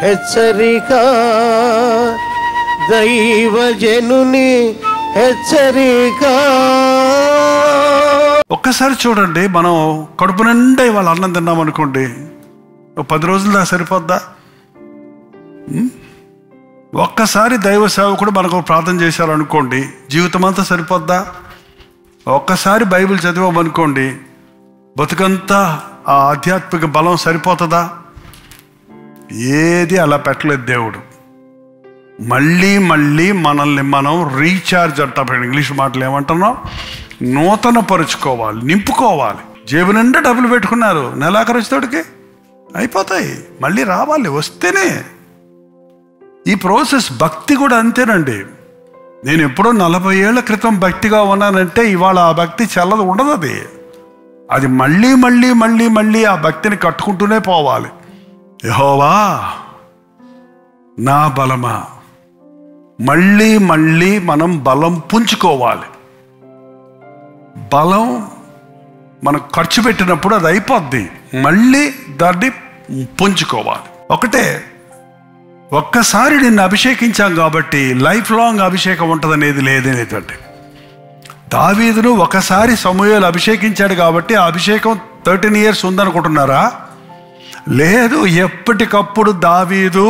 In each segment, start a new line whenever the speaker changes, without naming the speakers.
హెచ్చరిక, దైవజనుని హెచ్చరిక.
ఒక్కసారి చూడండి, మనం కడుపు నిండా ఇవాళ అన్నం తిన్నాం అనుకోండి, 10 రోజులు దాకా సరిపోద్దా? ఒక్కసారి దైవ సేవకుడు మనకు ప్రార్థన చేశారనుకోండి, జీవితం అంతా సరిపోద్దా? ఒక్కసారి బైబిల్ చదివామనుకోండి, బతుకంతా ఆ ఆధ్యాత్మిక బలం సరిపోతుందా? ఏది అలా పెట్టలేదు దేవుడు. మళ్ళీ మళ్ళీ మనల్ని మనం రీఛార్జ్ అంటాం. ఇంగ్లీష్ మాటలు ఏమంటున్నాం? నూతన పరుచుకోవాలి, నింపుకోవాలి. జేబు నిండా డబ్బులు పెట్టుకున్నారు, నెలాఖరు వచ్చేటోడికి అయిపోతాయి, మళ్ళీ రావాలి, వస్తేనే. ఈ ప్రాసెస్ భక్తి కూడా అంతేనండి. నేను ఎప్పుడో 40 ఏళ్ల క్రితం భక్తిగా ఉన్నానంటే ఇవాళ ఆ భక్తి చల్లదు, ఉండదు. అది మళ్ళీ మళ్ళీ మళ్ళీ మళ్ళీ ఆ భక్తిని కట్టుకుంటూనే పోవాలి. యెహోవా నా బలమా, మళ్ళీ మళ్ళీ మనం బలం పుంజుకోవాలి. బలం మనం ఖర్చు పెట్టినప్పుడు అది అయిపోద్ది, మళ్ళీ దాన్ని పుంజుకోవాలి. ఒక్కసారి నిన్ను అభిషేకించాం కాబట్టి లైఫ్ లాంగ్ అభిషేకం ఉంటుందనేది లేదనేదండి. దావీదును ఒకసారి సమూయేలు అభిషేకించాడు కాబట్టి ఆ అభిషేకం 13 years ఉందనుకుంటున్నారా? లేదు, ఎప్పటికప్పుడు దావీదు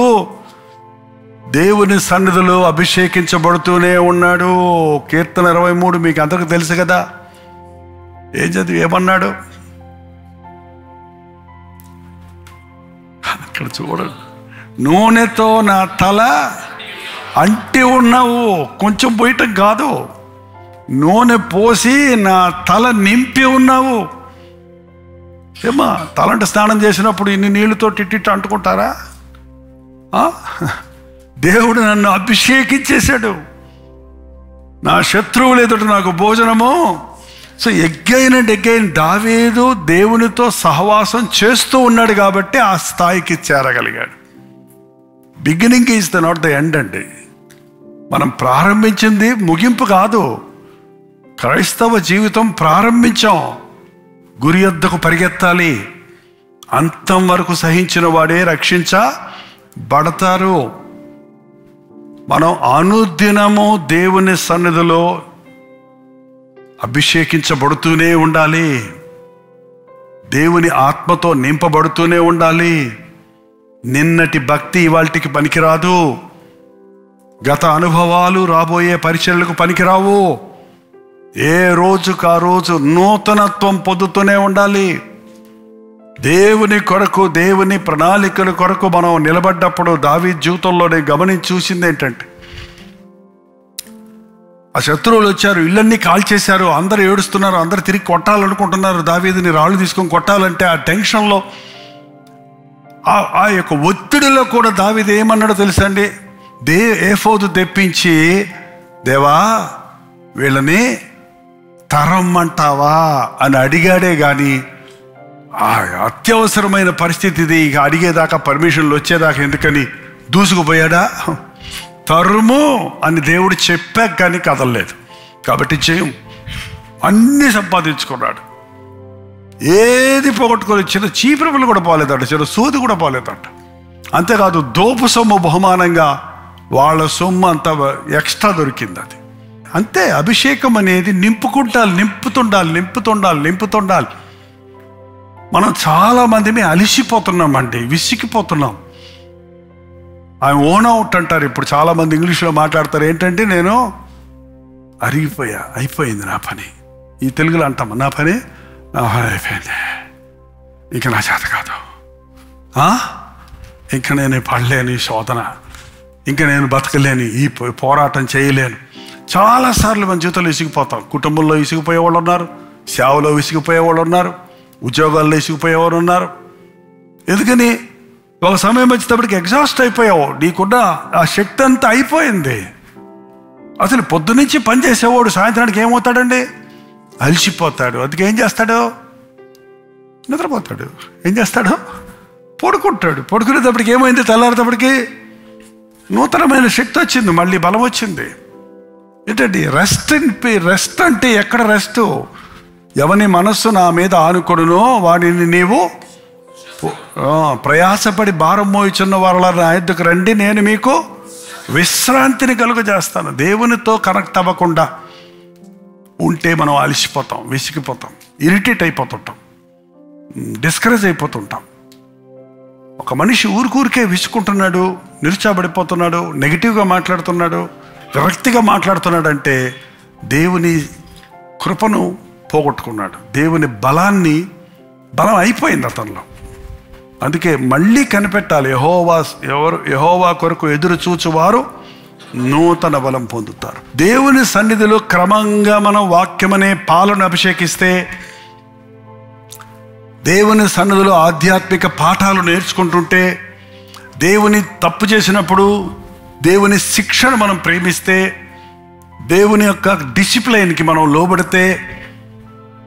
దేవుని సన్నిధిలో అభిషేకించబడుతూనే ఉన్నాడు. కీర్తన 23 మీకు అందరికీ తెలుసు కదా. ఏమన్నాడు అక్కడ చూడండి. నూనెతో నా తల అంటి ఉన్నావు, కొంచెం పోయటం కాదు, నూనె పోసి నా తల నింపి ఉన్నావు. ఏమా తలంటే స్నానం చేసినప్పుడు ఇన్ని నీళ్ళతో టిట్టిట్ అంటుకుంటారా? దేవుడు నన్ను అభిషేకించేశాడు, నా శత్రువులు ఎదుట నాకు భోజనము. సో ఎగ్గైన్ అండ్ ఎగ్గైన్ దావీదు దేవునితో సహవాసం చేస్తూ ఉన్నాడు కాబట్టి ఆ స్థాయికి చేరగలిగాడు. Beginning is the not the end అండి. మనం ప్రారంభించింది ముగింపు కాదు. క్రైస్తవ జీవితం ప్రారంభించాం, గురి యొద్దకు పరిగెత్తాలి. అంతం వరకు సహించిన వాడే రక్షించబడతారు. మనం అనుదినము దేవుని సన్నిధిలో అభిషేకించబడుతూనే ఉండాలి, దేవుని ఆత్మతో నింపబడుతూనే ఉండాలి. నిన్నటి భక్తి ఇవాళకి పనికిరాదు, గత అనుభవాలు రాబోయే పరిచర్యలకు పనికిరావు. ఏ రోజుకు ఆ రోజు నూతనత్వం పొందుతూనే ఉండాలి. దేవుని కొరకు, దేవుని ప్రణాళికల కొరకు మనం నిలబడ్డప్పుడు దావీదు జీవితంలో నేను గమనించి చూసింది ఏంటంటే, ఆ శత్రువులు వచ్చారు, ఇళ్ళన్నీ కాల్చేశారు, అందరూ ఏడుస్తున్నారు, అందరు తిరిగి కొట్టాలనుకుంటున్నారు. దావీదుని రాళ్ళు తీసుకొని కొట్టాలంటే ఆ టెన్షన్లో, ఆ యొక్క ఒత్తిడిలో కూడా దావీదు ఏమన్నాడో తెలుసా అండి? ఏఫోదు తెప్పించి, దేవా వీళ్ళని తరమ్మంటావా అని అడిగాడే కానీ ఆ అత్యవసరమైన పరిస్థితి ఇది, ఇక అడిగేదాకా పర్మిషన్లు వచ్చేదాకా ఎందుకని దూసుకుపోయాడా? తరుము అని దేవుడు చెప్పాక కానీ కదలలేదు. కాబట్టి చేయం, అన్నీ సంపాదించుకున్నాడు, ఏది పోగొట్టుకోలేదు. చిన్న చీపురులు కూడా పోలేదట, చిన్న సూది కూడా పోలేదట. అంతేకాదు దోపు సొమ్ము బహుమానంగా వాళ్ళ సొమ్ము అంతా ఎక్స్ట్రా దొరికింది. అది అంతే. అభిషేకం అనేది నింపుతుండాలి. మనం చాలామంది అలిసిపోతున్నామండి, విసిగిపోతున్నాం. ఆయన ఓన్ అవుట్ అంటారు. ఇప్పుడు చాలామంది ఇంగ్లీష్లో మాట్లాడతారు ఏంటంటే, నేను అయిపోయింది నా పని. ఈ తెలుగులో అంటాం, నా పని అయిపోయింది, ఇంక నా చేత కాదు, ఇంక నేను పడలేను ఈ శోధన, ఇంక నేను బతకలేను, ఈ పోరాటం చేయలేను. చాలాసార్లు మన జీవితంలో విసిగిపోతాం. కుటుంబంలో విసిగిపోయేవాళ్ళు ఉన్నారు, సేవలో విసిగిపోయేవాళ్ళు ఉన్నారు, ఉద్యోగాల్లో విసిగిపోయేవారు ఉన్నారు. ఎందుకని? ఒక సమయం వచ్చేటప్పటికి ఎగ్జాస్ట్ అయిపోయావు, నీకున్న ఆ శక్తి అంతా అయిపోయింది. అసలు పొద్దునుంచి పని చేసేవాడు సాయంత్రానికి ఏమవుతాడండి? అలసిపోతాడు. అందుకే ఏం చేస్తాడు? నిద్రపోతాడు. ఏం చేస్తాడు? పడుకుంటాడు. పడుకునేటప్పటికి ఏమైంది? తెల్లారేటప్పటికి నూతనమైన శక్తి వచ్చింది, మళ్ళీ బలం వచ్చింది. ఏంటండి రెస్ట్ అంటే ఎక్కడ రెస్ట్? ఎవని మనస్సు నా మీద ఆనుకొనునో వాడిని నీవు ప్రయాసపడి భారం మోయిచున్న వారలా నా యొద్దకు రండి, నేను మీకు విశ్రాంతిని కలుగజేస్తాను. దేవునితో కనెక్ట్ అవ్వకుండా ఉంటే మనం అలసిపోతాం, విసిగిపోతాం, ఇరిటేట్ అయిపోతుంటాం, డిస్కరేజ్ అయిపోతుంటాం. ఒక మనిషి ఊరికే విసుకుంటున్నాడు, నిరుత్సాహపడిపోతున్నాడు, నెగిటివ్గా మాట్లాడుతున్నాడు, విరక్తిగా మాట్లాడుతున్నాడు అంటే దేవుని కృపను పోగొట్టుకున్నాడు. దేవుని బలం అయిపోయింది అతనిలో. అందుకే మళ్ళీ కనిపెట్టాలి. యెహోవా కొరకు ఎదురు చూచువారు నూతన బలం పొందుతారు. దేవుని సన్నిధిలో క్రమంగా మనం వాక్యమనే పాలను అభిషేకిస్తే, దేవుని సన్నిధిలో ఆధ్యాత్మిక పాఠాలు నేర్చుకుంటుంటే, దేవుని తప్పు చేసినప్పుడు దేవుని శిక్షను మనం ప్రేమిస్తే, దేవుని యొక్క డిసిప్లైన్కి మనం లోబడితే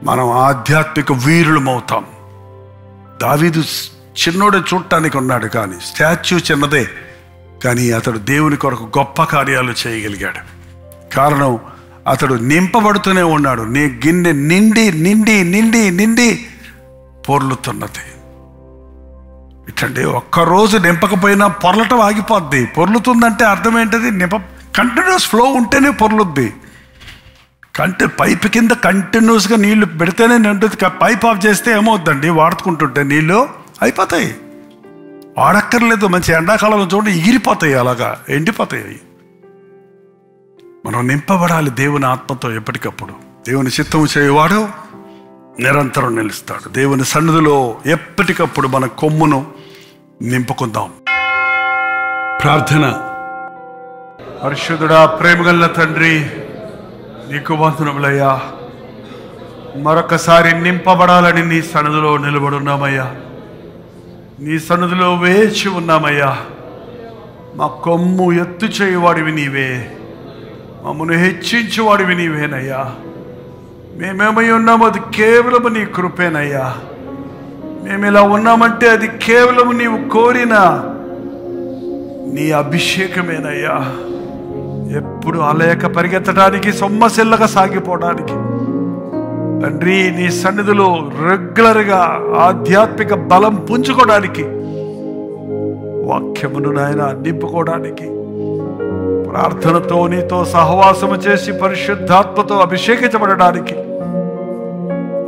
మనం ఆధ్యాత్మిక వీరులమవుతాం. దావీదు చిన్నోడే చూడటానికి ఉన్నాడు, కానీ స్టాచ్యూ చిన్నదే, కానీ అతడు దేవుని కొరకు గొప్ప కార్యాలు చేయగలిగాడు. కారణం అతడు నింపబడుతూనే ఉన్నాడు. నీ గిన్నె నిండి నిండి నిండి నిండి పొర్లుతున్నది. ఇట్లండి ఒక్కరోజు నింపకపోయినా పొర్లటం ఆగిపోద్ది. పొర్లుతుందంటే అర్థం ఏంటది? కంటిన్యూస్ ఫ్లో ఉంటేనే పొర్లుద్ది. పైప్ కింద కంటిన్యూస్గా నీళ్లు పెడితేనే నిండుది. పైప్ ఆఫ్ చేస్తే ఏమవుద్దండి? వాడుకుంటుంటే నీళ్ళు అయిపోతాయి, వాడక్కర్లేదు. మంచి ఎండాకాలంలో చూడండి, ఎగిరిపోతాయి, అలాగా ఎండిపోతాయి. మనం నింపబడాలి దేవుని ఆత్మతో ఎప్పటికప్పుడు. దేవుని చిత్తము చేయవాడు నిరంతరం నిలుస్తాడు. దేవుని సన్నిధిలో ఎప్పటికప్పుడు మన కొమ్మును నింపుకుందాం. ప్రార్థన. పరిశుద్ధుడా, ప్రేమగల తండ్రి, నీకు వందనములయ్యా. మరొకసారి నింపబడాలని నీ సన్నిధిలో నిలబడున్నామయ్యా. నీ సన్నిధిలో వేచి ఉన్నామయ్యా. మా కొమ్ము ఎత్తు చేయవాడివి నీవే, మమ్మల్ని హెచ్చించేవాడివి నీవేనయ్యా. మేమేమై ఉన్నామో అది కేవలము నీ కృపేనయ్యా. మేము ఇలా ఉన్నామంటే అది కేవలము నీవు కోరిన నీ అభిషేకమేనయ్యా. ఎప్పుడు అలేక పరిగెత్తడానికి, సొమ్మసిల్లగా సాగిపోవడానికి తండ్రి, నీ సన్నిధిలో రెగ్యులర్గా ఆధ్యాత్మిక బలం పుంజుకోవడానికి, వాక్యమును నాయన నింపుకోవడానికి, ప్రార్థనతో నీతో సహవాసము చేసి పరిశుద్ధాత్మతో అభిషేకించబడడానికి,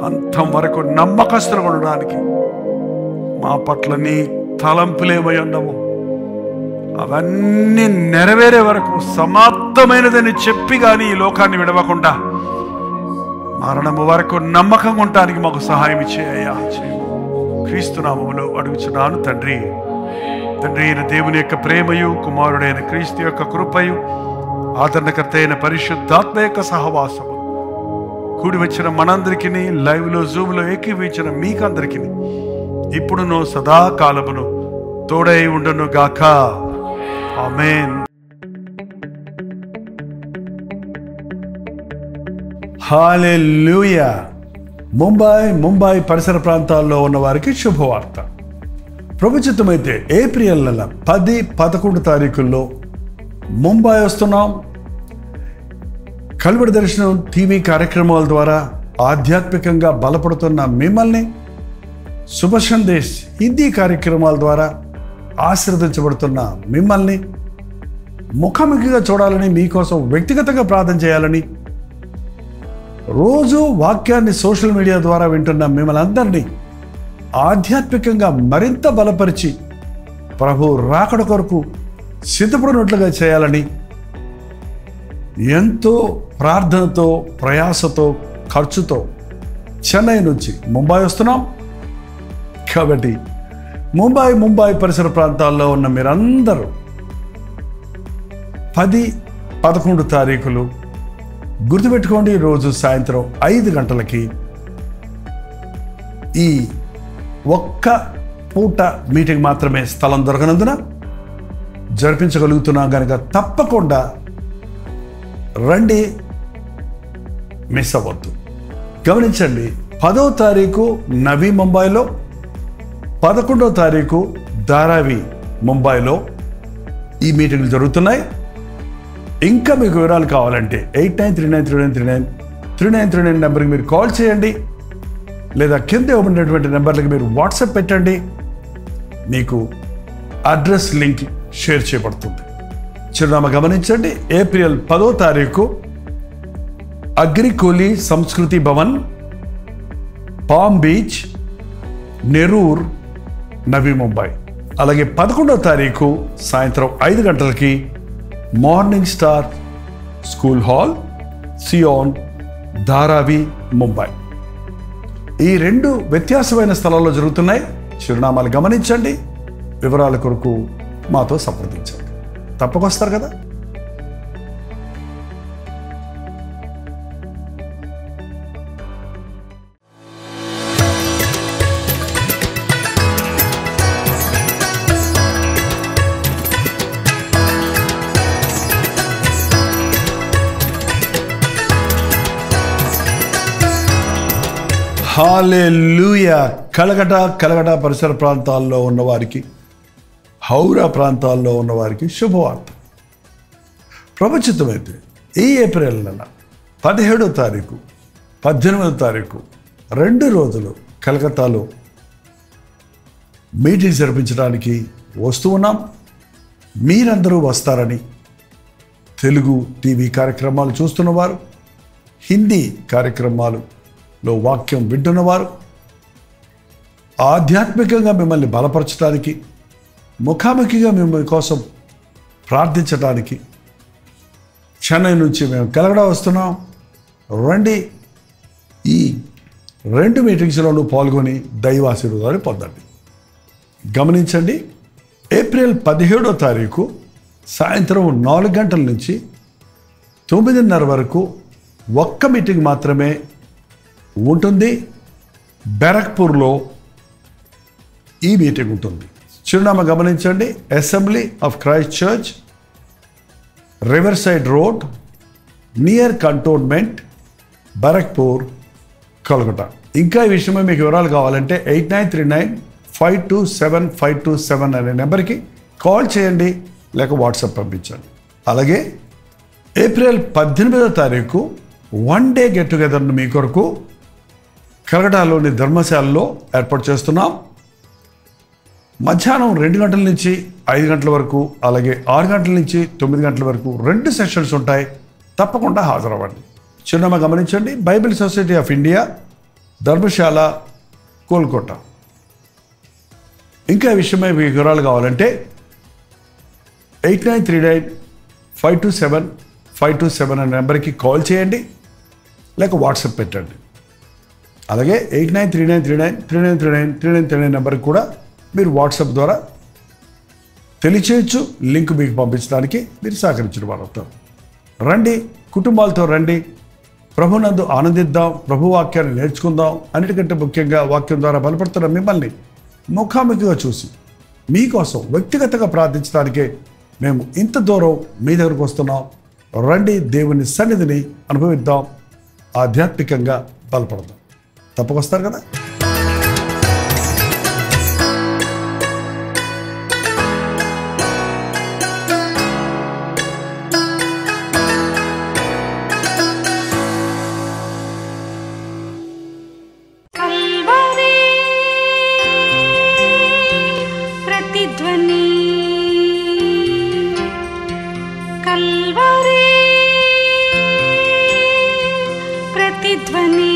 అంతం వరకు నమ్మకస్తులు ఉండడానికి, మా పట్ల నీ తలంపులేమై ఉన్నాము అవన్నీ నెరవేరే వరకు సమాప్తమైనదని చెప్పి కానీ ఈ లోకాన్ని విడవకుండా మరణము వరకు నమ్మకంగా ఉండటానికి మాకు సహాయం ఇచ్చేయ్యా. క్రీస్తు నామములో అడుగుచున్నాను తండ్రి. తండ్రి అయిన దేవుని యొక్క ప్రేమయు, కుమారుడైన క్రీస్తు యొక్క కృపయు, ఆదరణకర్త అయిన పరిశుద్ధాత్మ యొక్క సహవాసము కూడి వచ్చిన మనందరికీ, లైవ్లో జూమ్లో ఏకీవించిన మీకందరికీ ఇప్పుడును సదాకాలమును తోడై ఉండును గాక. ఆమేన్. హల్లెలూయా. ముంబై పరిసర ప్రాంతాల్లో ఉన్న వారికి శుభవార్త. ప్రభుత్వమైతే ఏప్రిల్ నెల 10, 11 తారీఖుల్లో ముంబై వస్తున్నాం. కల్వడి దర్శనం టీవీ కార్యక్రమాల ద్వారా ఆధ్యాత్మికంగా బలపడుతున్న మిమ్మల్ని, శుభ సందేశ్ హిందీ కార్యక్రమాల ద్వారా ఆశీర్వదించబడుతున్న మిమ్మల్ని ముఖాముఖిగా చూడాలని, మీకోసం వ్యక్తిగతంగా ప్రార్థన చేయాలని, రోజు వాక్యాన్ని సోషల్ మీడియా ద్వారా వింటున్న మిమ్మల్ని అందరినీ ఆధ్యాత్మికంగా మరింత బలపరిచి ప్రభు రాకడ కొరకు సిద్ధపడినట్లుగా చేయాలని ఎంతో ప్రార్థనతో, ప్రయాసతో, ఖర్చుతో చెన్నై నుంచి ముంబై వస్తున్నాం. కాబట్టి ముంబై పరిసర ప్రాంతాల్లో ఉన్న మీరందరూ 10, 11 తారీఖులు గుర్తుపెట్టుకోండి. రోజు సాయంత్రం 5 గంటలకి ఈ ఒక్క పూట మీటింగ్ మాత్రమే స్థలం దొరకనందున జరిపించగలుగుతున్నాం కనుక తప్పకుండా రండి, మిస్ అవ్వద్దు. గమనించండి, 10వ తారీఖు నవీ ముంబైలో, 11వ తారీఖు ధారావి ముంబైలో ఈ మీటింగ్లు జరుగుతున్నాయి. ఇంకా మీకు వివరాలు కావాలంటే 8939393939 నెంబర్కి మీరు కాల్ చేయండి, లేదా కింద ఇవ్వబడినటువంటి నెంబర్లకి మీరు వాట్సాప్ పెట్టండి. మీకు అడ్రస్ లింక్ షేర్ చేయబడుతుంది. చిరునామా గమనించండి. ఏప్రిల్ 10వ తారీఖు అగ్రికోలి సంస్కృతి భవన్, పామ్ బీచ్, నెరూర్, నవీ ముంబై. అలాగే 11వ తారీఖు సాయంత్రం 5 గంటలకి మార్నింగ్ స్టార్ స్కూల్ హాల్, సియోన్, ధారావి, ముంబై. ఈ 2 వ్యత్యాసమైన స్థలాల్లో జరుగుతున్నాయి. చిరునామాలు గమనించండి. వివరాల కొరకు మాతో సంప్రదించండి. తప్పకొస్తారు కదా. హల్లెలూయా. కలగట పరిసర ప్రాంతాల్లో ఉన్నవారికి, హౌరా ప్రాంతాల్లో ఉన్నవారికి శుభవార్త. ప్రపంచితమైతే ఈ ఏప్రిల్ నెల 17వ తారీఖు 18వ తారీఖు 2 రోజులు కలకత్తాలో మీటింగ్ జరిపించడానికి వస్తూ ఉన్నాం. మీరందరూ వస్తారని తెలుగు టీవీ కార్యక్రమాలు చూస్తున్నవారు, హిందీ కార్యక్రమాలలో వాక్యం వింటున్నవారు, ఆధ్యాత్మికంగా మిమ్మల్ని బలపరచడానికి, ముఖాముఖిగా మిమ్మల్ని కోసం ప్రార్థించడానికి చెన్నై నుంచి మేము కలకడా వస్తున్నాం. రండి. ఈ 2 మీటింగ్స్లోనూ పాల్గొని దైవాశీర్వాదాలు పొందండి. గమనించండి. ఏప్రిల్ 17వ తారీఖు సాయంత్రం 4 గంటల నుంచి 9:30 వరకు ఒక్క మీటింగ్ మాత్రమే ఉంటుంది. బ్యారక్పూర్లో ఈ మీటింగ్ ఉంటుంది. చిరునామా గమనించండి. Assembly of Christ church, river side road, near cantonment, Barrackpore, Kolkata. ఇంకా ఈ విషయమై మీకు వివరాలు కావాలంటే 8939527527 అనే నెంబర్కి కాల్ చేయండి, లేక వాట్సాప్ పంపించండి. అలాగే ఏప్రిల్ 18వ తారీఖు 1 డే గెట్ టుగెదర్ను మీ కొరకు కలకటాలోని ధర్మశాలలో ఏర్పాటు చేస్తున్నాం. మధ్యాహ్నం 2 గంటల నుంచి 5 గంటల వరకు, అలాగే 6 గంటల నుంచి 9 గంటల వరకు 2 సెషన్స్ ఉంటాయి. తప్పకుండా హాజరవ్వండి. చిరునామా గమనించండి. Bible society of India, Dharamshala, Kolkata. ఇంకా ఈ విషయమై మీకు వివరాలు కావాలంటే 8939527527 అనే నెంబర్కి కాల్ చేయండి, లేక వాట్సాప్ పెట్టండి. అలాగే 8939393939 నెంబర్కి కూడా మీరు వాట్సాప్ ద్వారా తెలియచేయచ్చు. లింక్ మీకు పంపించడానికి మీరు సహకరించిన వారు అవుతారు. రండి, కుటుంబాలతో రండి. ప్రభునందు ఆనందిద్దాం, ప్రభు వాక్యాన్ని నేర్చుకుందాం. అన్నిటికంటే ముఖ్యంగా వాక్యం ద్వారా బలపడుతున్న మిమ్మల్ని ముఖాముఖిగా చూసి మీకోసం వ్యక్తిగతంగా ప్రార్థించడానికే మేము ఇంత దూరం మీ దగ్గరకు వస్తున్నాం. రండి, దేవుని సన్నిధిని అనుభవిద్దాం, ఆధ్యాత్మికంగా బలపడదాం. తప్పకొస్తారు కదా.
కల్వరి ప్రతిధ్వని